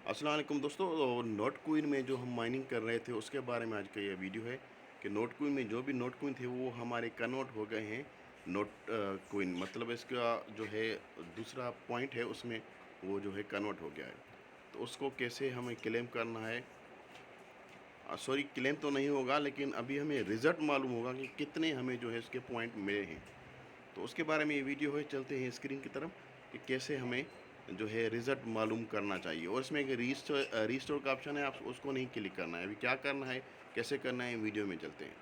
अस्सलाम वालेकुम दोस्तों। नोट क्वीन में जो हम माइनिंग कर रहे थे उसके बारे में आज का ये वीडियो है कि नोट क्वीन में जो भी नोट क्वीन थे वो हमारे कन्वर्ट हो गए हैं नोट क्वीन, मतलब इसका जो है दूसरा पॉइंट है उसमें वो जो है कन्वर्ट हो गया है। तो उसको कैसे हमें क्लेम करना है, सॉरी क्लेम तो नहीं होगा लेकिन अभी हमें रिज़ल्ट मालूम होगा कि कितने हमें जो है इसके पॉइंट मिले हैं। तो उसके बारे में ये वीडियो है, चलते हैं स्क्रीन की तरफ कि कैसे हमें जो है रिज़ल्ट मालूम करना चाहिए। और इसमें एक रीस्टोर का ऑप्शन है, आप उसको नहीं क्लिक करना है। अभी क्या करना है, कैसे करना है, वीडियो में चलते हैं।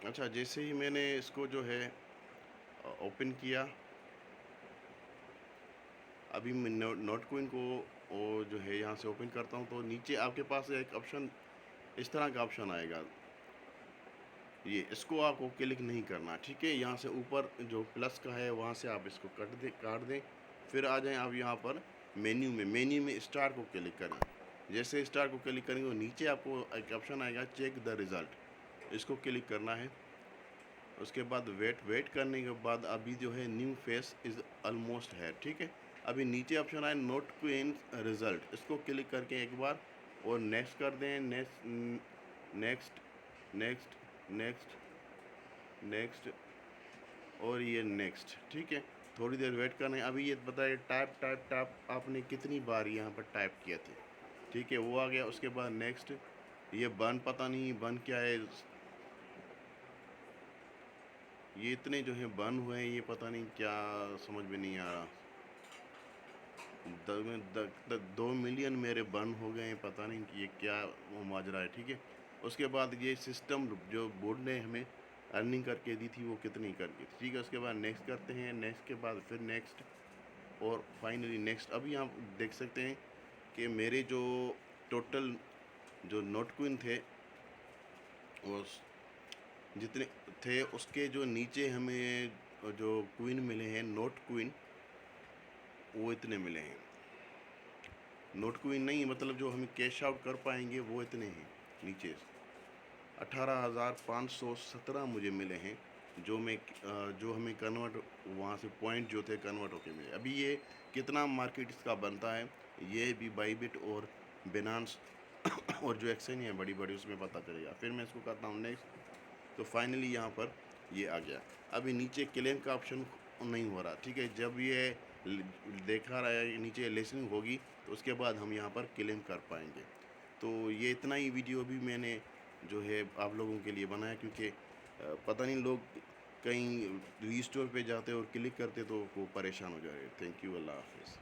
अच्छा, जैसे ही मैंने इसको जो है ओपन किया, अभी मैं नोट क्वीन को वो जो है यहाँ से ओपन करता हूँ तो नीचे आपके पास एक ऑप्शन, इस तरह का ऑप्शन आएगा। ये इसको आपको क्लिक नहीं करना, ठीक है। यहाँ से ऊपर जो प्लस का है वहाँ से आप इसको काट दें। फिर आ जाएं आप यहाँ पर मेन्यू में स्टार को क्लिक करें। जैसे स्टार को क्लिक करेंगे तो नीचे आपको एक ऑप्शन आएगा चेक द रिज़ल्ट, इसको क्लिक करना है। उसके बाद वेट करने के बाद अभी जो है न्यू फेस इज़ ऑलमोस्ट है, ठीक है। अभी नीचे ऑप्शन आए नोट क्वीन रिज़ल्ट, इसको क्लिक करके एक बार और नेक्स्ट कर दें। नेक्स्ट नेक्स्ट नेक्स्ट नेक्स्ट और ये नेक्स्ट, ठीक है। थोड़ी देर वेट करना है। अभी ये बताइए टाइप आपने कितनी बार यहाँ पर टाइप किए थे, ठीक है, वो आ गया। उसके बाद नेक्स्ट, ये बन पता नहीं बन क्या है, ये इतने जो है बन हुए हैं, ये पता नहीं क्या, समझ में नहीं आ रहा। 2 मिलियन मेरे बन हो गए हैं, पता नहीं कि ये क्या वो माजरा है, ठीक है। उसके बाद ये सिस्टम जो बोर्ड ने हमें अर्निंग करके दी थी वो कितनी करके थी, ठीक है। उसके बाद नेक्स्ट करते हैं, नेक्स्ट के बाद फिर नेक्स्ट और फाइनली नेक्स्ट। अभी आप देख सकते हैं कि मेरे जो टोटल जो नोट क्वीन थे वो जितने थे उसके जो नीचे हमें जो क्वीन मिले हैं नोट क्वीन, वो इतने मिले हैं। नोट क्वीन नहीं, मतलब जो हमें कैश आउट कर पाएंगे वो इतने हैं नीचे। 18,517 मुझे मिले हैं, जो हमें कन्वर्ट वहाँ से पॉइंट जो थे कन्वर्ट होके मिले। अभी ये कितना मार्केट इसका बनता है ये भी बाईबिट और बिनांस और जो एक्सचेंज है बड़ी बड़ी उसमें पता चलेगा। फिर मैं इसको करता हूँ नेक्स्ट, तो फाइनली यहाँ पर ये आ गया। अभी नीचे क्लेम का ऑप्शन नहीं हो रहा, ठीक है। जब ये देखा रहा है नीचे लिसनिंग होगी तो उसके बाद हम यहाँ पर क्लेम कर पाएंगे। तो ये इतना ही वीडियो भी मैंने जो है आप लोगों के लिए बनाया, क्योंकि पता नहीं लोग कहीं रीस्टोर पे जाते और क्लिक करते तो वो परेशान हो जा रहे। थैंक यू, अल्लाह हाफिज़।